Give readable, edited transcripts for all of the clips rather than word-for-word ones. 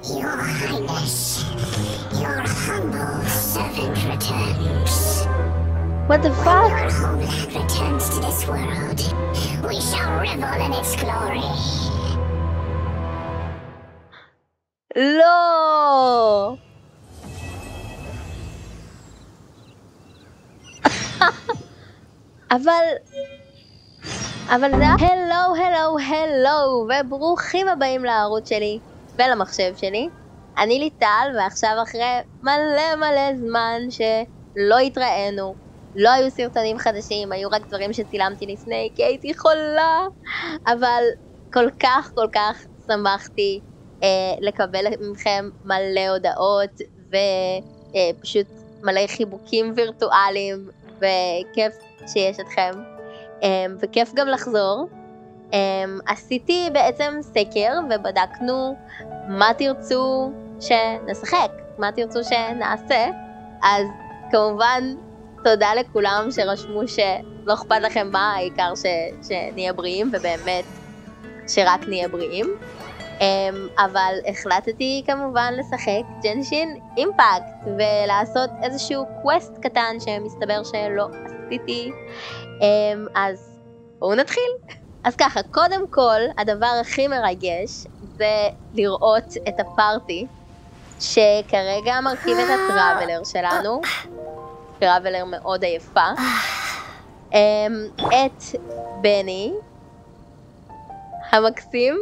Your Highness, your humble servant returns. What the fuck? Your homeland returns to this world. We shall revel in its glory. לא! אבל זה הלו, וברוכים הבאים לערוץ שלי ולמחשב שלי. אני ליטל, ועכשיו אחרי מלא זמן שלא התראינו, לא היו סרטונים חדשים, היו רק דברים שצילמתי לפני כי הייתי חולה, אבל כל כך שמחתי לקבל מכם מלא הודעות ופשוט מלא חיבוקים וירטואליים, וכיף שיש אתכם וכיף גם לחזור. עשיתי בעצם סקר ובדקנו מה תרצו שנשחק, מה תרצו שנעשה, אז כמובן תודה לכולם שרשמו שלא אכפת לכם מה, העיקר שנהיה בריאים, ובאמת שרק נהיה בריאים. אבל החלטתי כמובן לשחק ג'נשין אימפקט ולעשות איזשהו קווסט קטן שמסתבר שלא עשיתי, אז בואו נתחיל. אז ככה, קודם כל הדבר הכי מרגש זה לראות את הפארטי שכרגע מרכיב את הטראבלר שלנו, טראבלר מאוד עייפה, את בני המקסים,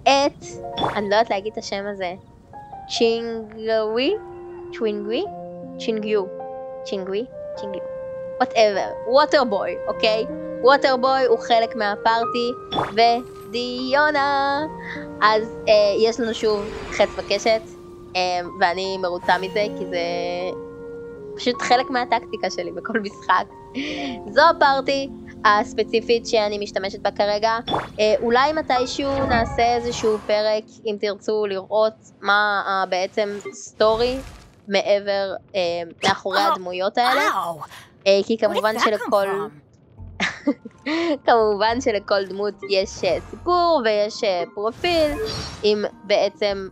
את, אני לא יודעת להגיד את השם הזה, צ'ינגוי, whatever, ווטרבוי, אוקיי? ווטרבוי הוא חלק מהפארטי, ודיונה. אז יש לנו שוב חץ וקשת, ואני מרוצה מזה כי זה פשוט חלק מהטקטיקה שלי בכל משחק. זו הפארטי הספציפית שאני משתמשת בה כרגע. אולי מתישהו נעשה איזשהו פרק אם תרצו לראות מה בעצם סטורי מעבר מאחורי הדמויות האלה, כי כמובן שלכל דמות יש סיפור ויש פרופיל עם בעצם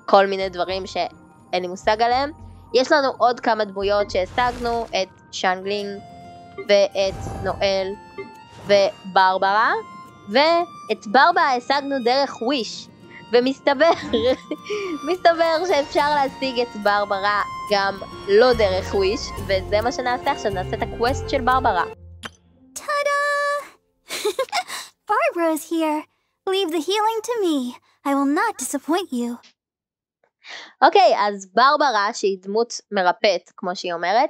כל מיני דברים שאין לי מושג עליהם. יש לנו עוד כמה דמויות שהשגנו, את שאנגלינג ואת נואל וברברה, ואת ברברה השגנו דרך וויש, ומסתבר שאפשר להשיג את ברברה גם לא דרך וויש, וזה מה שנעשה עכשיו, נעשה את הקווסט של ברברה. Ta-da! Barbara is here. Leave the healing to me. I will not disappoint you. אוקיי, אז ברברה שהיא דמות מרפאת כמו שהיא אומרת,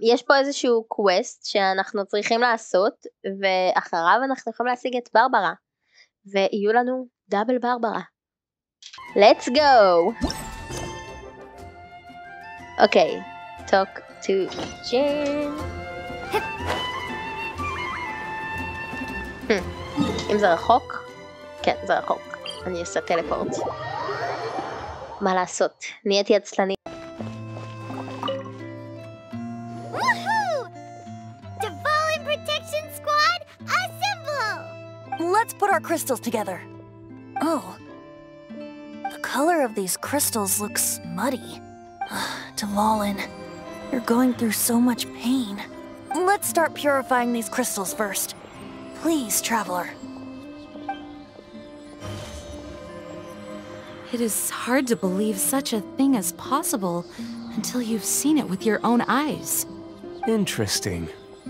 יש פה איזשהו קווסט שאנחנו צריכים לעשות, ואחריו אנחנו יכולים להשיג את ברברה, ויהיו לנו דאבל ברברה. Let's go! אוקיי, talk to Jen. אם זה רחוק? כן, זה רחוק. אני אעשה טלפורט. מה לעשות? נהייתי עצלני. Let's put our crystals together. Oh, the color of these crystals looks muddy. Devalin, you're going through so much pain. Let's start purifying these crystals first. Please, traveler. It is hard to believe such a thing is possible until you've seen it with your own eyes. Interesting.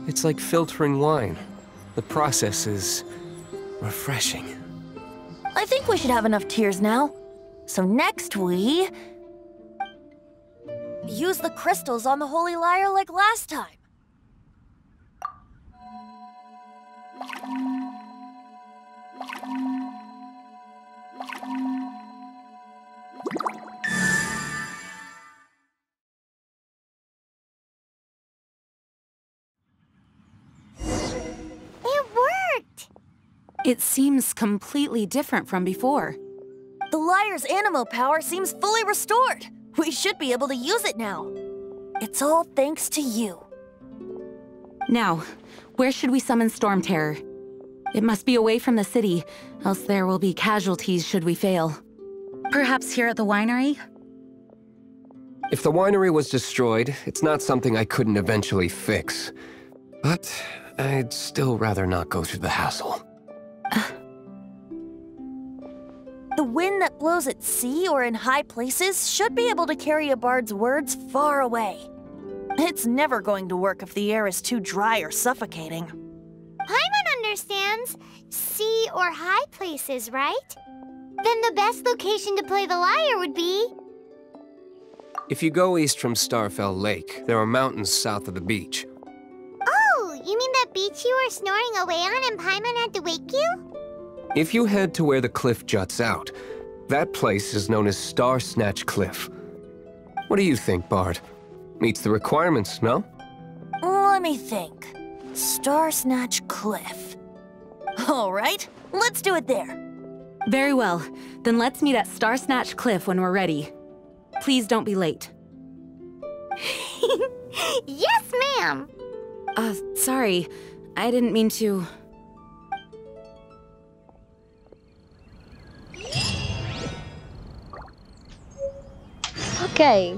It's like filtering wine. The process is refreshing. I think we should have enough tears now. So next we use the crystals on the holy lyre like last time. It seems completely different from before. The lyre's animo power seems fully restored. We should be able to use it now. It's all thanks to you. Now, where should we summon Storm Terror? It must be away from the city, else there will be casualties should we fail. Perhaps here at the winery? If the winery was destroyed, it's not something I couldn't eventually fix. But I'd still rather not go through the hassle. The wind that blows at sea or in high places should be able to carry a bard's words far away. It's never going to work if the air is too dry or suffocating. Paimon understands sea or high places, right? Then the best location to play the lyre would be... If you go east from Starfell Lake, there are mountains south of the beach. Oh, you mean that beach you were snoring away on and Paimon had to wake you? If you head to where the cliff juts out, that place is known as Star Snatch Cliff. What do you think, Bard? Meets the requirements, no? Let me think. Star Snatch Cliff. All right, let's do it there. Very well. Then let's meet at Star Snatch Cliff when we're ready. Please don't be late. Yes, ma'am! Sorry. I didn't mean to... אוקיי.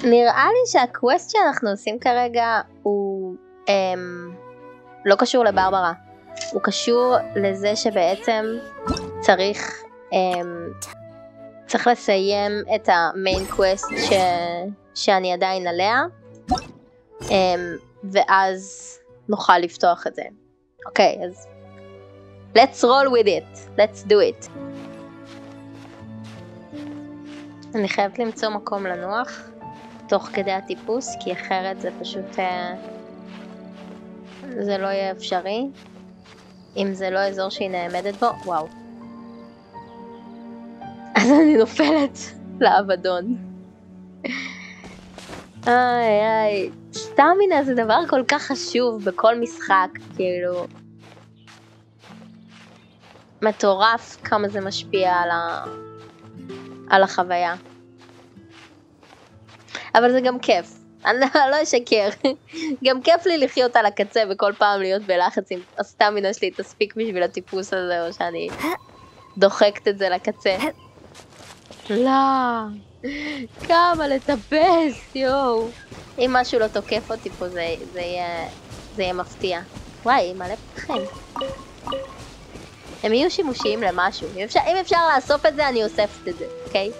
נראה לי שהקווסט שאנחנו עושים כרגע הוא לא קשור לברברה. הוא קשור לזה שבעצם צריך לסיים את המיין קווסט שאני עדיין עליה, ואז נוכל לפתוח את זה. אוקיי, אז let's roll with it. Let's do it. אני חייבת למצוא מקום לנוח תוך כדי הטיפוס, כי אחרת זה פשוט זה לא יהיה אפשרי אם זה לא אזור שהיא נעמדת בו. וואו, אז אני נופלת לאבדון. איי, סטמינה זה דבר כל כך חשוב בכל משחק, כאילו מטורף כמה זה משפיע על החוויה. אבל זה גם כיף, אני לא אשקר. גם כיף לי לחיות על הקצה וכל פעם להיות בלחץ אם הסטמינה שלי תספיק בשביל הטיפוס הזה, או שאני דוחקת את זה לקצה. לא, כמה לטפס, יואו. אם משהו לא תוקף אותי פה זה יהיה מפתיע. וואי, מלא פתחים. הם יהיו שימושיים למשהו. אם אפשר לאסוף את זה, אני אוספת את זה, אוקיי?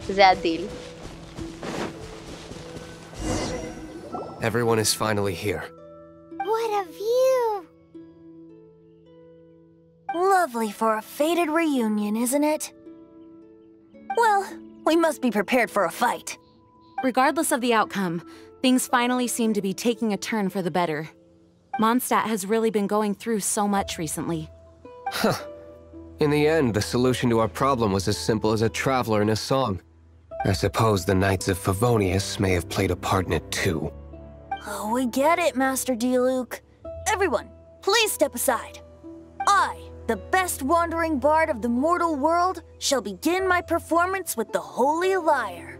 זה הדיל. Everyone is finally here. What a view! Lovely for a fated reunion, isn't it? Well, we must be prepared for a fight. Regardless of the outcome, things finally seem to be taking a turn for the better. Mondstadt has really been going through so much recently. Huh. In the end, the solution to our problem was as simple as a traveler in a song. I suppose the Knights of Favonius may have played a part in it too. Oh, we get it, Master D-Luke. Everyone, please step aside. I, the best wandering bard of the mortal world, shall begin my performance with the Holy Lyre.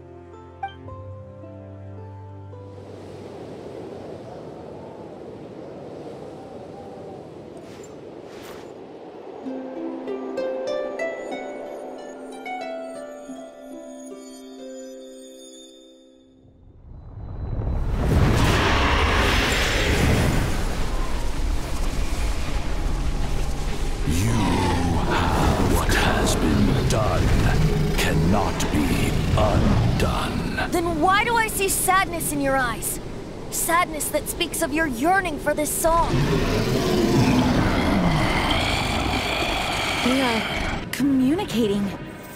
Why do I see sadness in your eyes? Sadness that speaks of your yearning for this song. They are communicating.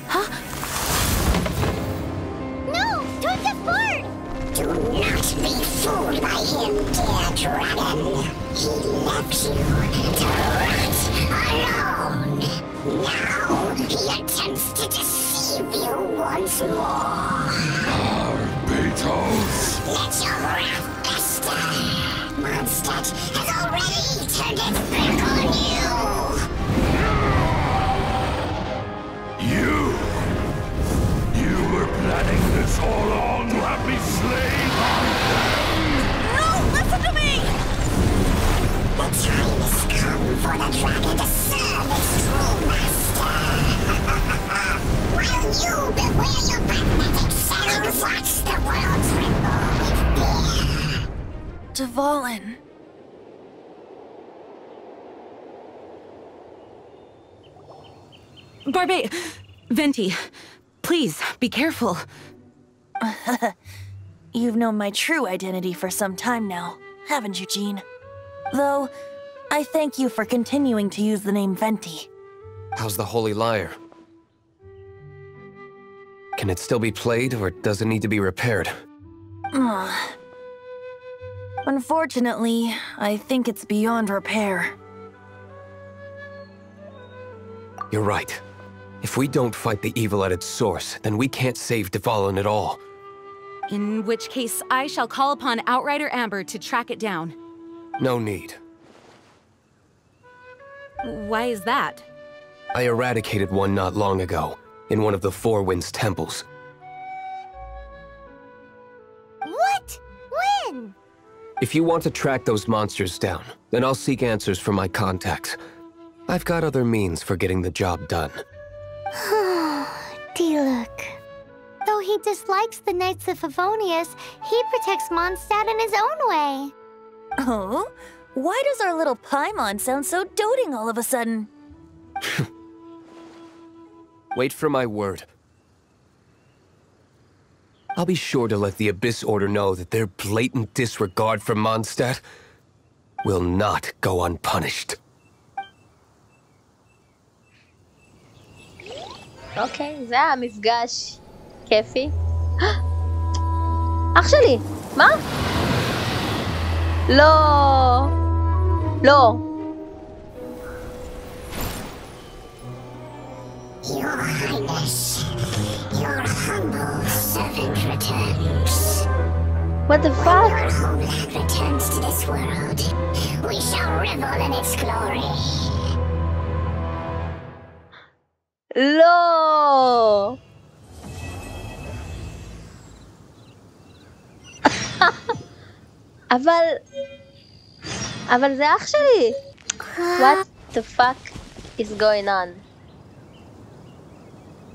Huh? No! Towards the fort! Do not be fooled by him, dear dragon. He left you to rot alone. Now he attempts to deceive you once more. Let your wrath fester. Mondstadt has already turned its back on you. You were planning this all along to have me slain? No, listen to me! The time has come for the dragon to serve its true master. Dvalin. Venti, please, be careful. You've known my true identity for some time now, haven't you, Jean? Though, I thank you for continuing to use the name Venti. How's the Holy Lyre? Can it still be played, or does it need to be repaired? Unfortunately, I think it's beyond repair. You're right. If we don't fight the evil at its source, then we can't save Dvalin at all. In which case, I shall call upon Outrider Amber to track it down. No need. Why is that? I eradicated one not long ago, in one of the Four Winds temples. What? When? If you want to track those monsters down, then I'll seek answers from my contacts. I've got other means for getting the job done. Diluc. Though he dislikes the Knights of Favonius, he protects Mondstadt in his own way. Oh? Why does our little Paimon sound so doting all of a sudden? Wait for my word. I'll be sure to let the Abyss Order know that their blatant disregard for Mondstadt will not go unpunished. אוקיי, זה היה מפגש כיפי. אח שלי, מה? לא. לא. Your Highness, your humble servant returns. What the fuck? Your homeland returns to this world. We shall revel in its glory. לא. אבל זה אח שלי. What the fuck is going on?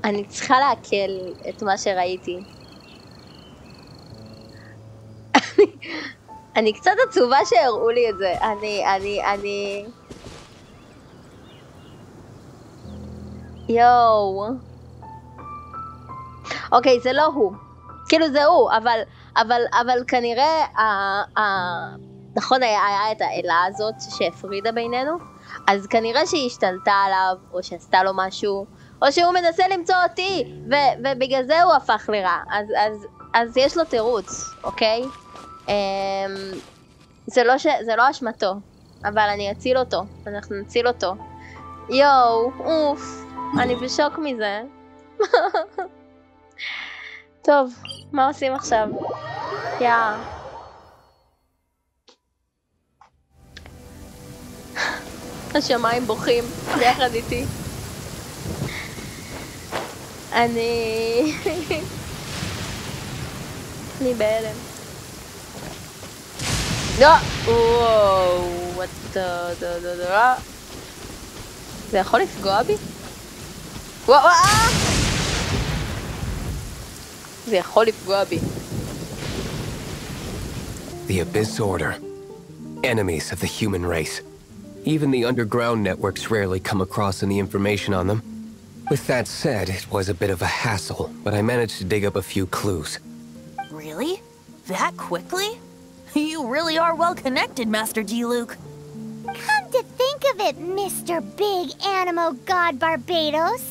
אני צריכה להקל את מה שראיתי. אני קצת עצובה שהראו לי את זה. אני... יואו. אוקיי, זה לא הוא. כאילו זה הוא, אבל כנראה, נכון היה את האלה הזאת שהפרידה בינינו, אז כנראה שהיא השתלטה עליו, או שעשתה לו משהו, או שהוא מנסה למצוא אותי, ובגלל זה הוא הפך לרע. אז יש לו תירוץ, אוקיי? זה לא אשמתו, אבל אני אציל אותו, אנחנו נציל אותו. יואו, אוף, אני בשוק מזה. טוב, מה עושים עכשיו? השמיים בוכים ביחד איתי. אני בהלם. לא! וואו, זה יכול לפגוע בי? וואו! זה יכול לפגוע בי. The Abyss Order. Enemies of the human race. Even the underground networks rarely come across any information on them. With that said, it was a bit of a hassle, but I managed to dig up a few clues. Really? That quickly? You really are well connected, Master Diluc. Come to think of it, Mr. Big Animo God Barbados,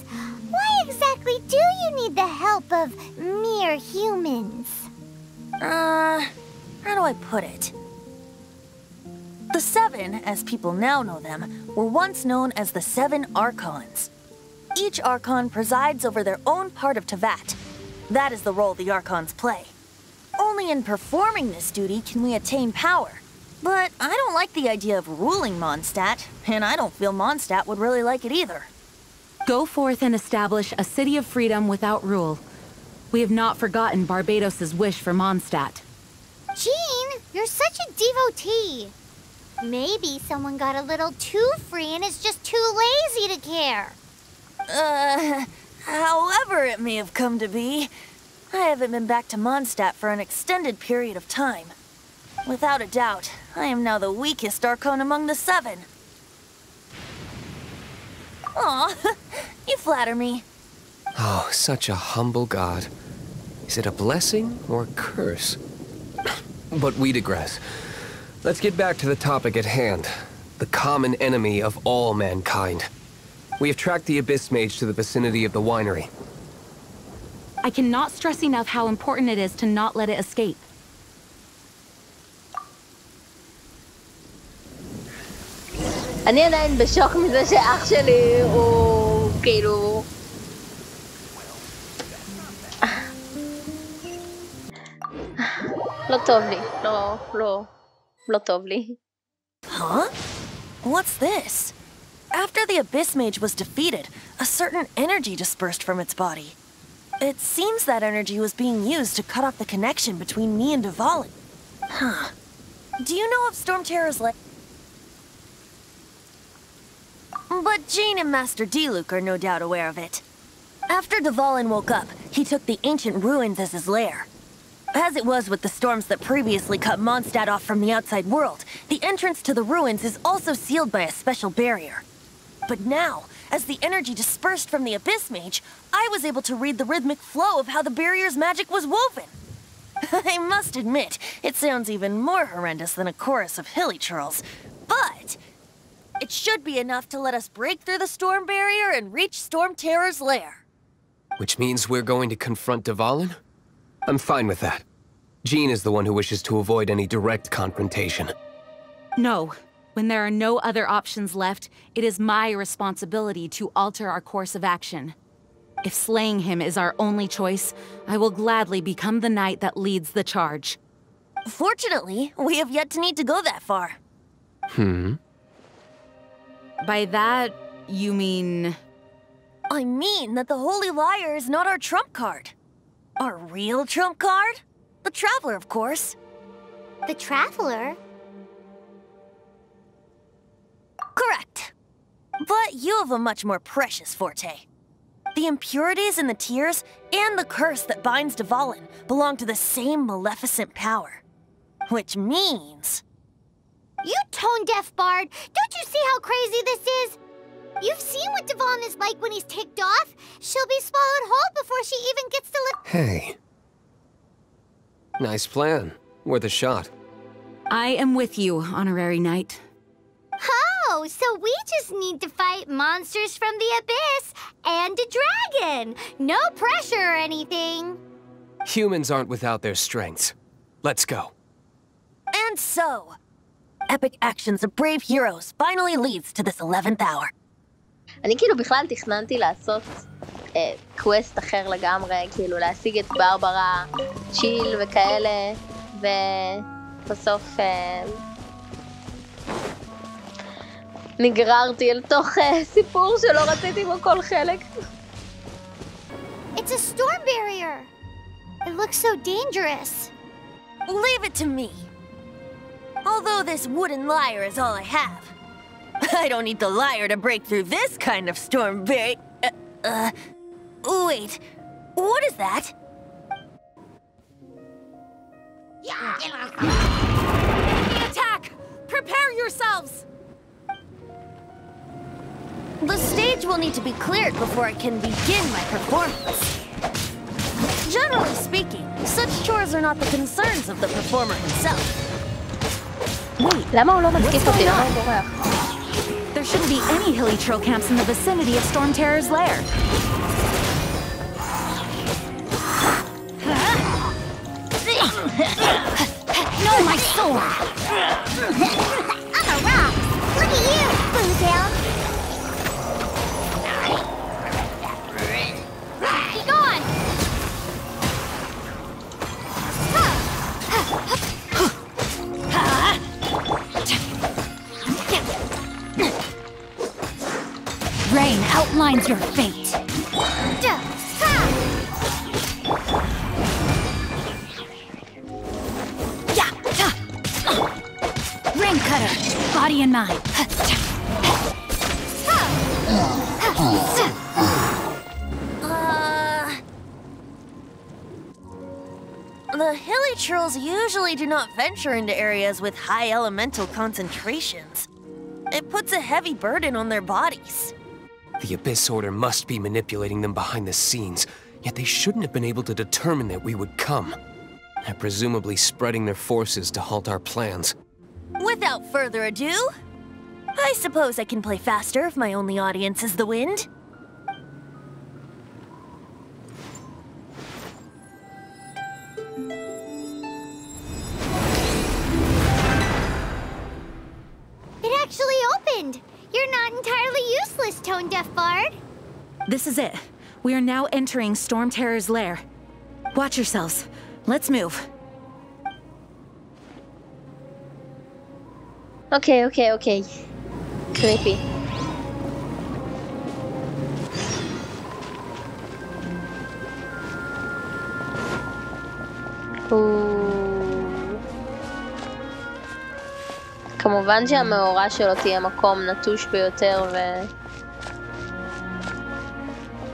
why exactly do you need the help of mere humans? How do I put it? The Seven, as people now know them, were once known as the Seven Archons. Each Archon presides over their own part of Teyvat. That is the role the Archons play. Only in performing this duty can we attain power. But I don't like the idea of ruling Mondstadt, and I don't feel Mondstadt would really like it either. Go forth and establish a city of freedom without rule. We have not forgotten Barbados's wish for Mondstadt. Jean, you're such a devotee. Maybe someone got a little too free and is just too lazy to care. However it may have come to be, I haven't been back to Mondstadt for an extended period of time. Without a doubt, I am now the weakest Archon among the 7. Aw, you flatter me. Oh, such a humble god. Is it a blessing or a curse? But we digress. Let's get back to the topic at hand. The common enemy of all mankind. We have tracked the Abyss Mage to the vicinity of the winery. I cannot stress enough how important it is to not let it escape. אני עדיין בשוק מזה שאח שלי הוא כאילו... לא טוב לי, לא טוב לי. Huh? What's this? After the Abyss Mage was defeated, a certain energy dispersed from its body. It seems that energy was being used to cut off the connection between me and Dvalin. Huh. Do you know of Storm Terror's like? But Jane and Master Diluc are no doubt aware of it. After Dvalin woke up, he took the ancient ruins as his lair. As it was with the storms that previously cut Mondstadt off from the outside world, the entrance to the ruins is also sealed by a special barrier. But now, as the energy dispersed from the Abyss Mage, I was able to read the rhythmic flow of how the barrier's magic was woven. I must admit, it sounds even more horrendous than a chorus of hilly churls, but it should be enough to let us break through the storm barrier and reach Storm Terror's lair. Which means we're going to confront Dvalin? I'm fine with that. Jean is the one who wishes to avoid any direct confrontation. No. When there are no other options left, it is my responsibility to alter our course of action. If slaying him is our only choice, I will gladly become the knight that leads the charge. Fortunately, we have yet to need to go that far. By that, you mean... I mean that the Holy Liar is not our trump card. Our real trump card? The Traveler, of course. The Traveler? Correct. But you have a much more precious forte. The impurities in the tears and the curse that binds Dvalin belong to the same maleficent power. Which means... You tone-deaf bard! Don't you see how crazy this is? You've seen what Dvalin is like when he's ticked off. She'll be swallowed whole before she even gets to live. Hey. Nice plan. Worth a shot. I am with you, Honorary Knight. Oh, so we just need to fight monsters from the abyss and a dragon. No pressure or anything. Humans aren't without their strengths. Let's go. And so, epic actions of brave heroes finally leads to this 11th hour. אני כאילו בכלל תכננתי לעשות קווסט אחר לגמרי, כאילו להשיג את ברברה, צ'יל וכאלה, ובסוף נגררתי אל תוך סיפור שלא רציתי בו כל חלק. It's a storm barrier. It looks so dangerous. Leave it to me. Although this wooden lyre is all I have, I don't need the lyre to break through this kind of storm barrier. Wait, what is that? Attack! Prepare yourselves! The stage will need to be cleared before I can begin my performance. Generally speaking, such chores are not the concerns of the performer himself. Wait, למה הוא לא מתקיף אותי? למה הוא בורח? there shouldn't be any hilly troll camps in the vicinity of Storm Terror's lair. No, my sword! I'm a rock! Look at you, Bootown! Be gone! Rain outlines your fate. Rain cutter, body in mind. The hilly trolls usually do not venture into areas with high elemental concentrations. It puts a heavy burden on their bodies. The Abyss Order must be manipulating them behind the scenes, yet they shouldn't have been able to determine that we would come. They're presumably spreading their forces to halt our plans. Without further ado, I suppose I can play faster if my only audience is the wind. It actually opened! You're not entirely useless, Tone-Deaf Bard. This is it. We are now entering Storm Terror's lair. Watch yourselves. Let's move. Okay. Creepy. כמובן שהמאורה שלו תהיה מקום נטוש ביותר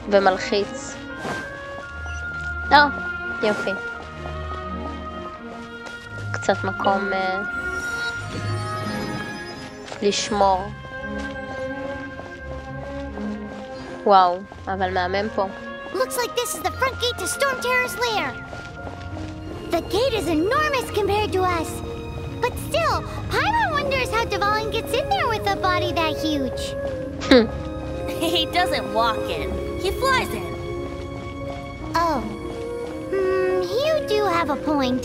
ומלחיץ. יופי. קצת מקום לשמור. וואו, אבל מהמם פה. Looks like this is the front gate to Storm Terror's lair. The gate is enormous compared to us. But still, Paimon wonders how Dvalin gets in there with a body that huge. He doesn't walk in. He flies in. Oh. You do have a point.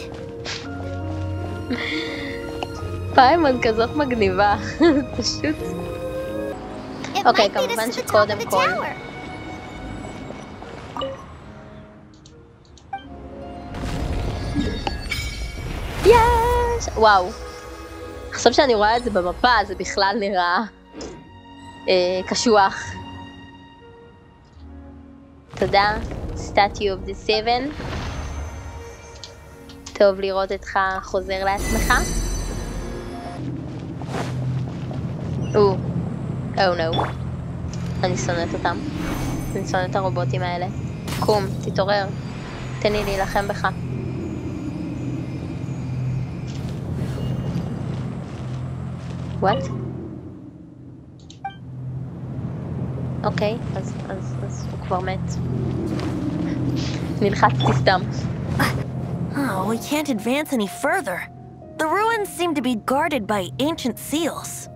פיימון כזאת מגניבה. פשוט. אוקיי, כמובן שקודם כל. יש! וואו. עכשיו שאני רואה את זה במפה, זה בכלל נראה קשוח. תודה, Statue of the Seven. טוב לראות אותך חוזר לעצמך. Oh no. אני שונאת אותם. אני שונאת את הרובוטים האלה. קום, תתעורר. תן לי להילחם בך. What? אוקיי, אז הוא כבר מת. נלחצתי סתם. Oh, we can't advance any further. The ruins seem to be guarded by ancient seals.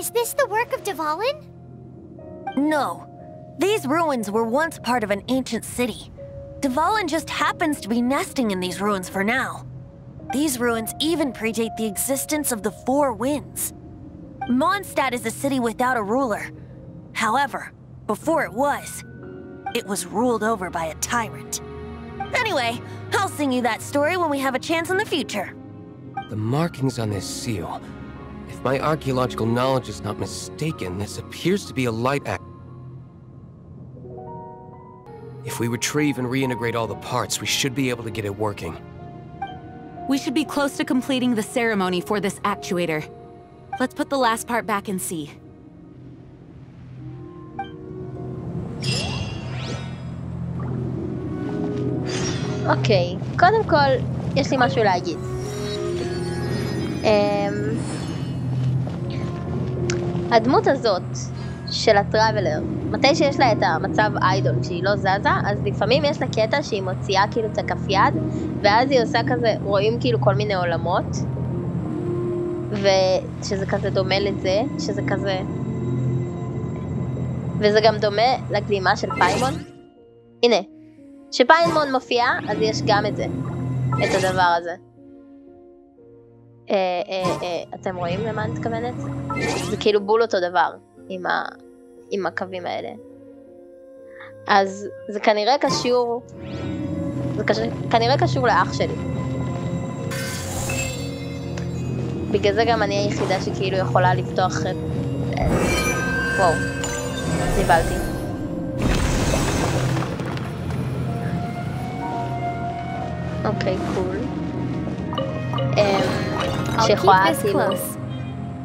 Is this the work of Dvalin? No. These ruins were once part of an ancient city. Dvalin just happens to be nesting in these ruins for now. These ruins even predate the existence of the Four Winds. Mondstadt is a city without a ruler. However, before it was ruled over by a tyrant. Anyway, I'll sing you that story when we have a chance in the future. The markings on this seal. If my archaeological knowledge is not mistaken, this appears to be a light act. If we retrieve and reintegrate all the parts, we should be able to get it working. We should be close to completing the ceremony for this actuator. Let's put the last part back and see. אוקיי, קודם כל, יש לי משהו להגיד. הדמות הזאת של הטראבלר, מתי שיש לה את המצב איידול כשהיא לא זזה, אז לפעמים יש לה קטע שהיא מוציאה כאילו את הכף יד, ואז היא עושה כזה, רואים כאילו כל מיני עולמות, ושזה כזה דומה לזה, שזה כזה... וזה גם דומה לגלימה של פיימון. הנה, כשפיימון מופיע, אז יש גם את זה, את הדבר הזה. אתם רואים למה אני מתכוונת? זה כאילו בול אותו דבר עם הקווים האלה. אז זה כנראה קשור, כנראה קשור לאח שלי. בגלל זה גם אני היחידה שכאילו יכולה לפתוח את... וואו, נבלתי. אוקיי, קול. שיכולה כאילו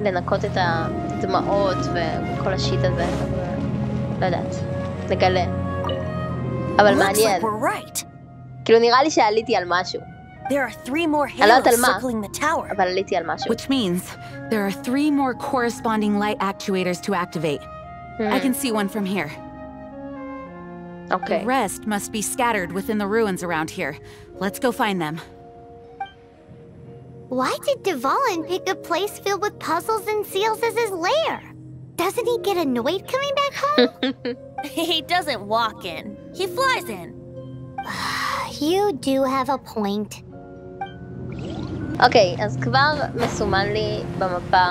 לנקות את הדמעות וכל השיט הזה. לא יודעת, נגלה. אבל מעניין. כאילו נראה לי שעליתי על משהו. There are 3 more אני לא יודעת על halos מה, circling the tower. אבל עליתי על משהו. Which means there are 3 more corresponding light actuators to activate. I can see one from here. אוקיי. The rest must be scattered within the ruins around here. Let's go find them. Why did Dvalin pick a place filled with puzzles and seals as his lair? Doesn't he get annoyed coming back home? He doesn't walk in. He flies in. You do have a point. אוקיי, אז כבר מסומן לי במפה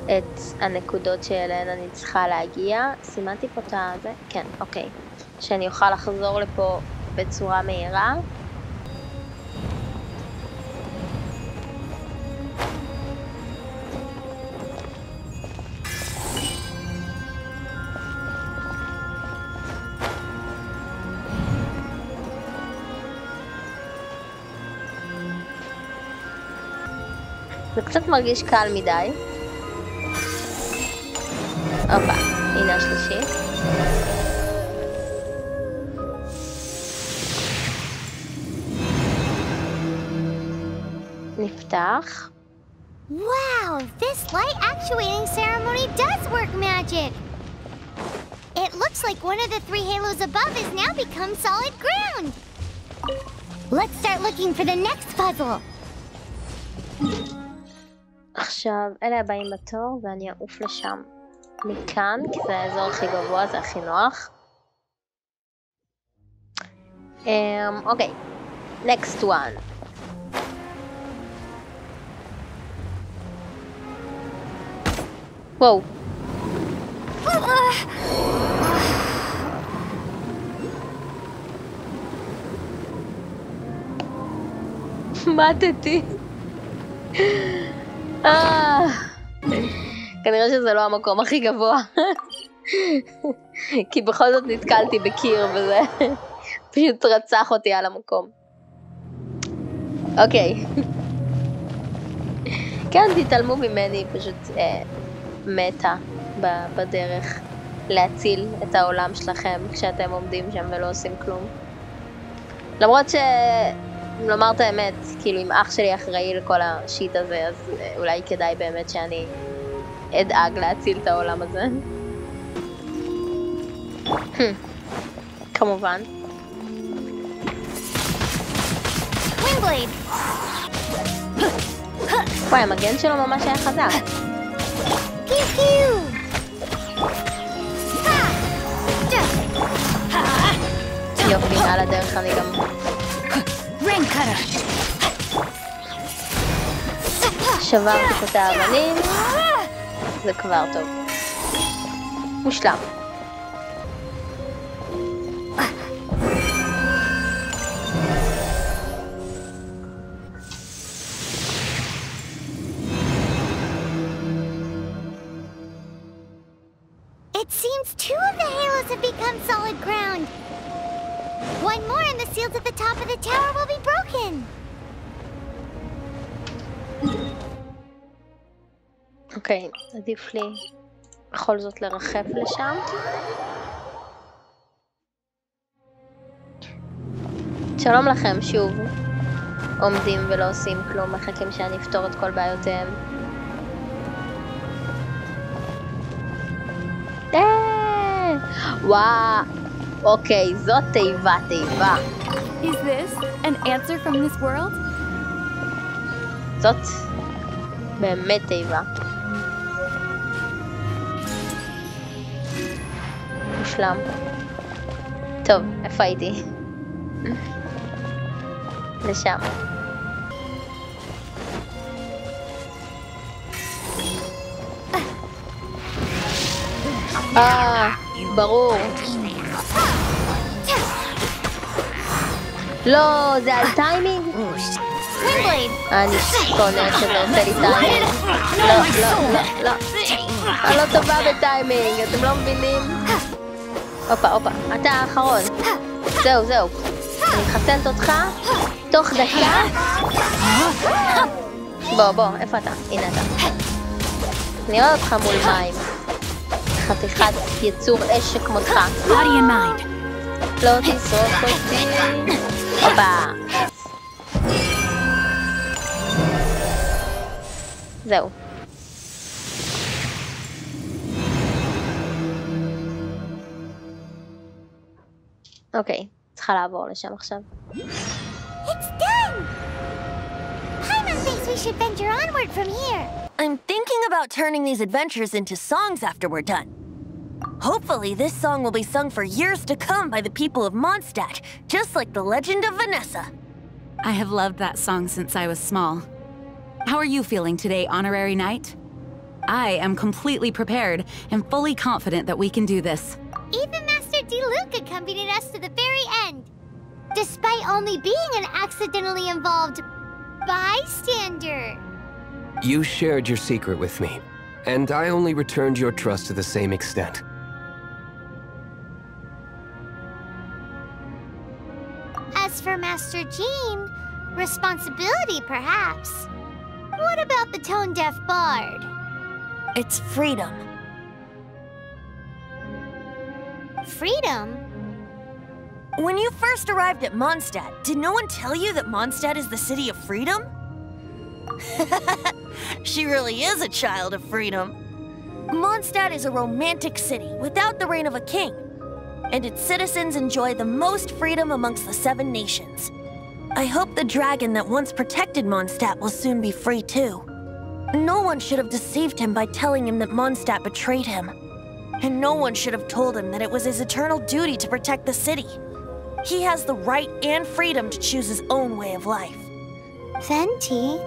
את הנקודות שאליהן אני צריכה להגיע. סימנתי פה את זה? כן, אוקיי. שאני אוכל לחזור לפה בצורה מהירה. זה קצת מרגיש קל מדי. אופה, הנה השלישי. נפתח. Wow, this light actuating ceremony does work magic. It looks like one of the 3 halos above has now become solid ground. Let's start looking for the next puzzle. עכשיו, אלה הבאים בתור ואני אעוף לשם מכאן, כי זה האזור הכי גבוה, זה הכי נוח. אוקיי, next one. וואו. מתתי. כנראה שזה לא המקום הכי גבוה. כי בכל זאת נתקלתי בקיר וזה פשוט רצח אותי על המקום. אוקיי. כן, תתעלמו ממני, פשוט מתה בדרך להציל את העולם שלכם כשאתם עומדים שם ולא עושים כלום. למרות לומר את האמת, כאילו אם אח שלי אחראי לכל השיט הזה, אז אולי כדאי באמת שאני אדאג להציל את העולם הזה. כמובן. וואי, המגן שלו ממש היה חזק. יופי, על הדרך אני גם שברתי פה את האבנים, זה כבר טוב. מושלם. It seems 2 of the halos have become solid ground. One more and the seals at the top of the tower will be broken. אוקיי, עדיף לי בכל זאת לרחף לשם. שלום לכם, שוב עומדים ולא עושים כלום, מחכים שאני אפתור את כל בעיותיהם. וואו, אוקיי, זאת תיבה. Is this an answer from this world? זאת באמת תיבה. מושלם. טוב, איפה הייתי? לשם. ברור. לא, זה על טיימינג? אני קונה שזה עושה לי טיימינג. לא. אני לא טובה בטיימינג, אתם לא מבינים? הופה, אתה האחרון. זהו. אני מחסלת אותך תוך דקה. בוא, איפה אתה? הנה אתה. נראה אותך מול מים. חתיכת יצור אש שכמותך. לא תשרוף אותי. הופה. זהו. אוקיי, צריכה לעבור לשם עכשיו. It's done! Paimon thinks we should venture onward from here. I'm thinking about turning these adventures into songs after we're done. Hopefully, this song will be sung for years to come by the people of Mondstadt, just like the legend of Vanessa. I have loved that song since I was small. How are you feeling today, Honorary Knight? I am completely prepared and fully confident that we can do this. Even Master D-Luke accompanied us to the very end, despite only being an accidentally involved bystander. You shared your secret with me, and I only returned your trust to the same extent. As for Master Jean, responsibility perhaps. What about the tone-deaf bard? It's freedom. Freedom? When you first arrived at Mondstadt, did no one tell you that Mondstadt is the city of freedom? She really is a child of freedom. Mondstadt is a romantic city without the reign of a king, and its citizens enjoy the most freedom amongst the 7 nations. I hope the dragon that once protected Mondstadt will soon be free too. No one should have deceived him by telling him that Mondstadt betrayed him. And no one should have told him that it was his eternal duty to protect the city. He has the right and freedom to choose his own way of life. Venti?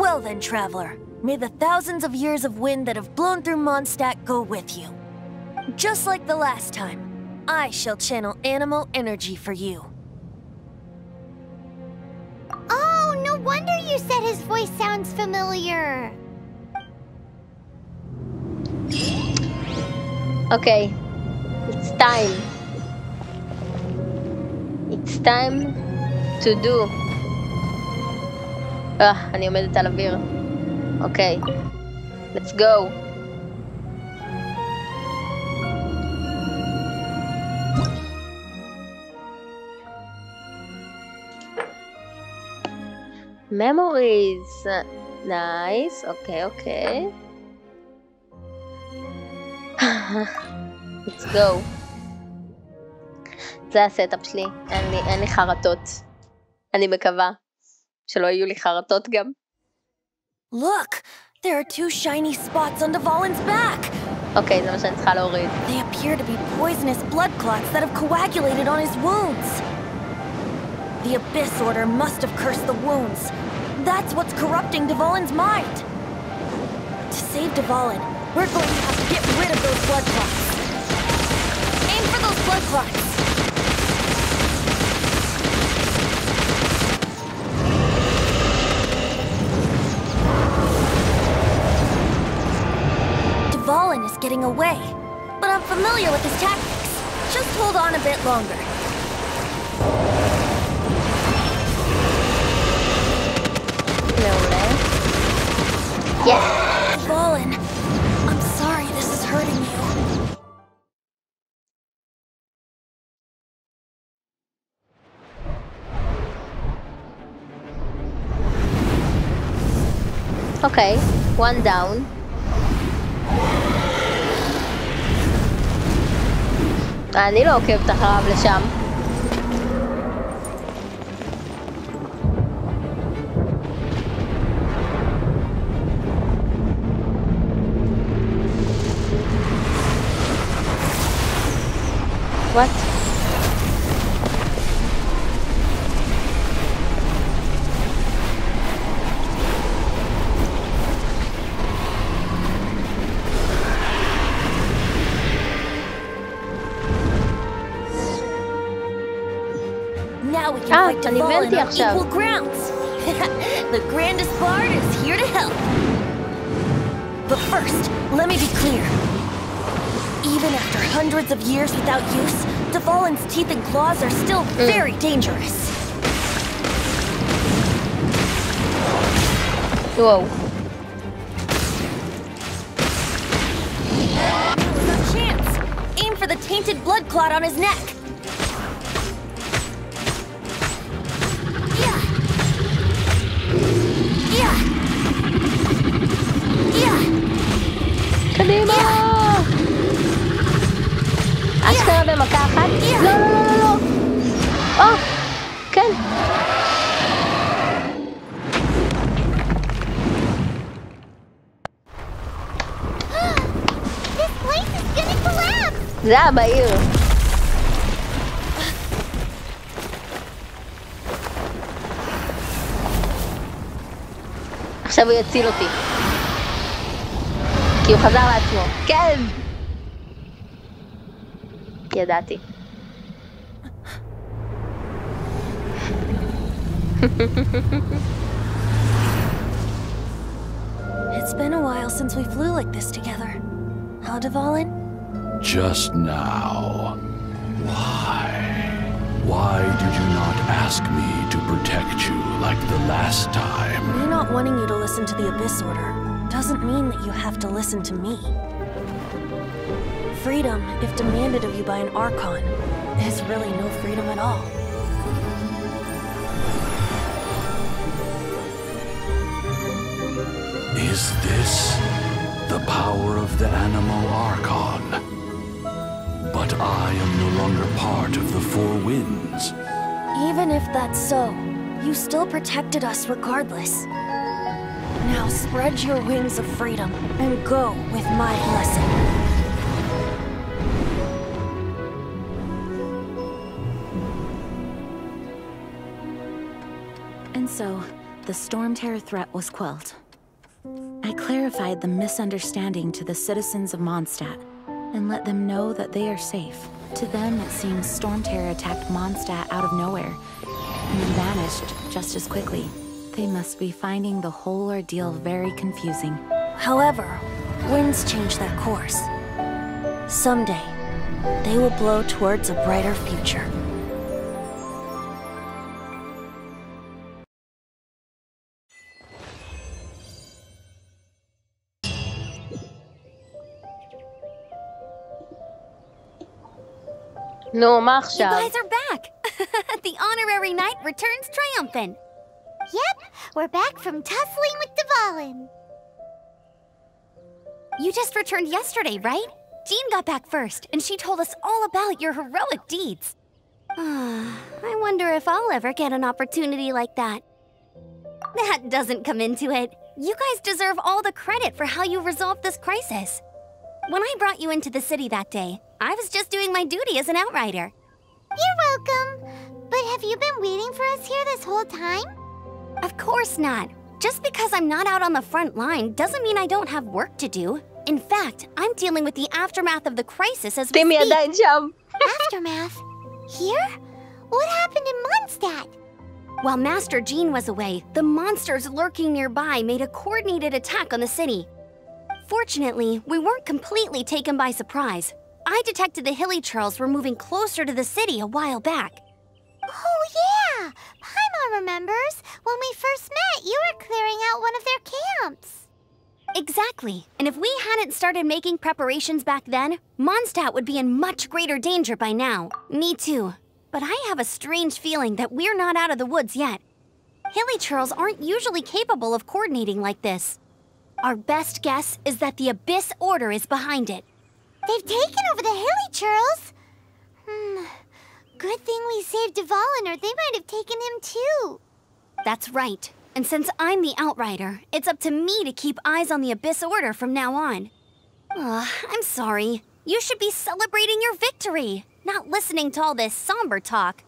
Well then, traveler, may the thousands of years of wind that have blown through Mondstadt go with you. Just like the last time, I shall channel animal energy for you. Oh, no wonder you said his voice sounds familiar. Okay, it's time. It's time to do. אני עומדת על אוויר. אוקיי, let's go. Memories. Nice. אוקיי. Let's go. זה הסטאפ שלי. אין לי חרטות. אני מקווה שלא יהיו לי חרטות גם. Look, there are 2 shiny spots on Dvalin's back. אוקיי, זה מה שאני צריכה להוריד. They appear to be poisonous blood clots that have coagulated on his wounds. The Abyss Order must have cursed the wounds. That's what's corrupting Dvalin's mind. To save Dvalin, we're going to have to get rid of those blood clots. Aim for those blood clots. Dvalin is getting away, but I'm familiar with his tactics. Just hold on a bit longer. מעולה. Yes. Dvalin, I'm sorry this is hurting you. Okay, 1 down. אני לא עוקבת אחריו לשם. What? Now we can fight אני Dvalin הבנתי on עכשיו. equal grounds. The grandest bard is here to help. But first, let me be clear. Even after hundreds of years without use, Dvalin's teeth and claws are still very dangerous. Whoa. No chance. Aim for the tainted blood clot on his neck. Yeah. כן. This place is gonna collapse! זה היה בעיר. עכשיו הוא יציל אותי. כי הוא חזר לעצמו. כן! ידעתי. It's been a while since we flew like this together. How, Dvalin? Just now. Why? Why did you not ask me to protect you like the last time? Me not wanting you to listen to the Abyss Order doesn't mean that you have to listen to me. Freedom, if demanded of you by an Archon, is really no freedom at all. Is this the power of the Animal Archon? But I am no longer part of the Four Winds. Even if that's so, you still protected us regardless. Now spread your wings of freedom and go with my blessing. And so, the Storm Terror threat was quelled. I clarified the misunderstanding to the citizens of Mondstadt and let them know that they are safe. To them, it seems Storm Terror attacked Mondstadt out of nowhere and then vanished just as quickly. They must be finding the whole ordeal very confusing. However, winds change their course. Someday, they will blow towards a brighter future. נו, מה עכשיו? You guys are back! The honorary knight returns triumphant. Yep, we're back from tussling with Dvalin. You just returned yesterday, right? Jean got back first, and she told us all about your heroic deeds. I wonder if I'll ever get an opportunity like that. That doesn't come into it. You guys deserve all the credit for how you resolved this crisis. When I brought you into the city that day, I was just doing my duty as an outrider. You're welcome. But have you been waiting for us here this whole time? Of course not. Just because I'm not out on the front line doesn't mean I don't have work to do. In fact, I'm dealing with the aftermath of the crisis as we speak. Aftermath? Here? What happened in Mondstadt? While Master Jean was away, the monsters lurking nearby made a coordinated attack on the city. Fortunately, we weren't completely taken by surprise. I detected the Hilly Churls were moving closer to the city a while back. Oh yeah! Paimon remembers. When we first met, you were clearing out one of their camps. Exactly. And if we hadn't started making preparations back then, Mondstadt would be in much greater danger by now. Me too. But I have a strange feeling that we're not out of the woods yet. Hilly Churls aren't usually capable of coordinating like this. Our best guess is that the Abyss Order is behind it. They've taken over the Hilly Churls? Good thing we saved Dvalin, or they might have taken him too. That's right. And since I'm the outrider, it's up to me to keep eyes on the Abyss Order from now on. I'm sorry. You should be celebrating your victory, not listening to all this somber talk.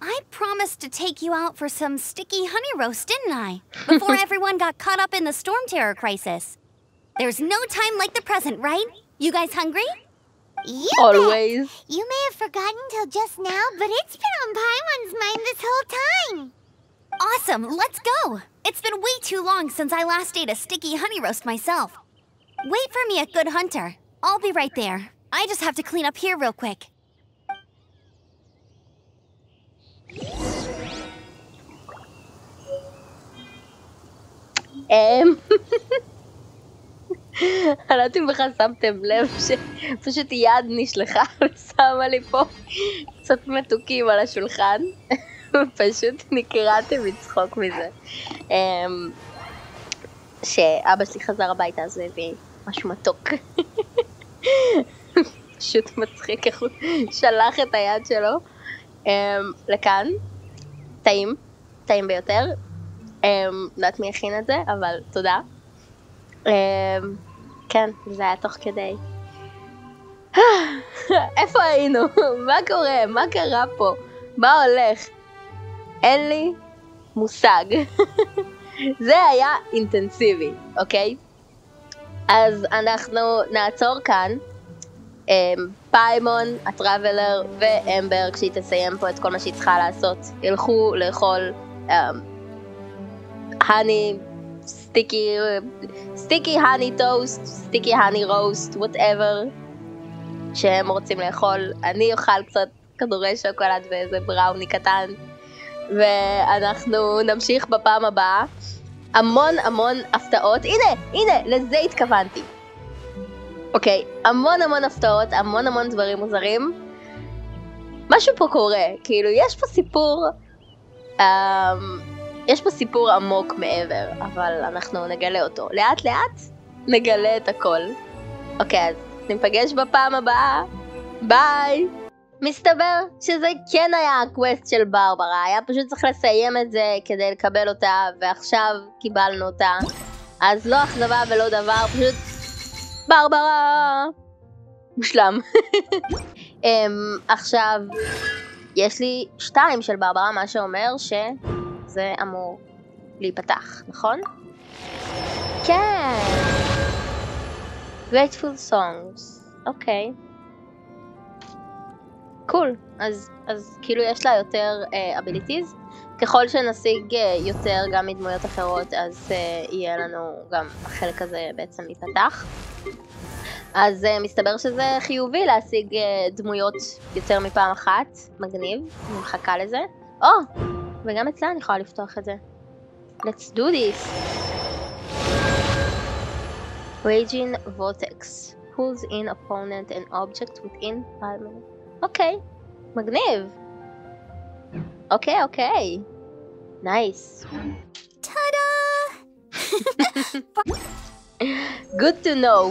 I promised to take you out for some sticky honey roast, didn't I? Before everyone got caught up in the Storm Terror crisis. There's no time like the present, right? You guys hungry? You Always. bet. You may have forgotten till just now, but it's been on Paimon's mind this whole time. Awesome, let's go. It's been way too long since I last ate a sticky honey roast myself. Wait for me at Good Hunter. I'll be right there. I just have to clean up here real quick. אני לא יודעת אם בכלל שמתם לב שפשוט יד נשלחה ושמה לי פה קצת מתוקים על השולחן. פשוט נקרעתי מצחוק מזה. שאבא שלי חזר הביתה אז הוא הביא משהו מתוק. פשוט מצחיק איך הוא שלח את היד שלו לכאן. טעים. טעים ביותר. יודעת מי הכין את זה, אבל תודה. כן, זה היה תוך כדי. איפה היינו? מה קורה? מה קרה פה? מה הולך? אין לי מושג. זה היה אינטנסיבי, אוקיי? אז אנחנו נעצור כאן. פיימון, הטראבלר ואמבר, כשהיא תסיים פה את כל מה שהיא צריכה לעשות, ילכו לאכול הני, סטיקי הני טוסט, סטיקי הני רוסט, whatever שהם רוצים לאכול. אני אוכל קצת כדורי שוקולד ואיזה בראוני קטן, ואנחנו נמשיך בפעם הבאה. המון הפתעות. הנה, לזה התכוונתי. אוקיי, המון הפתעות, המון דברים מוזרים. משהו פה קורה, כאילו יש פה סיפור עמוק מעבר, אבל אנחנו נגלה אותו. לאט נגלה את הכל. אוקיי, אז ניפגש בפעם הבאה. ביי! מסתבר שזה כן היה הקווסט של ברברה, היה פשוט צריך לסיים את זה כדי לקבל אותה, ועכשיו קיבלנו אותה. אז לא אכזבה ולא דבר, פשוט ברברה! מושלם. עכשיו, יש לי 2 של ברברה, מה שאומר שזה אמור להיפתח, נכון? כן! Grateful Songs, אוקיי. קול, אז כאילו יש לה יותר abilities. ככל שנשיג יותר גם מדמויות אחרות, אז יהיה לנו גם החלק הזה בעצם להיפתח. אז מסתבר שזה חיובי להשיג דמויות יותר מפעם אחת. מגניב, אני מחכה לזה. וגם אצלה אני יכולה לפתוח את זה. Let's do this. Raging Vortex pulls in opponent and object within 5 minutes. אוקיי, מגניב. אוקיי. נייס. Ta-da! Good to know.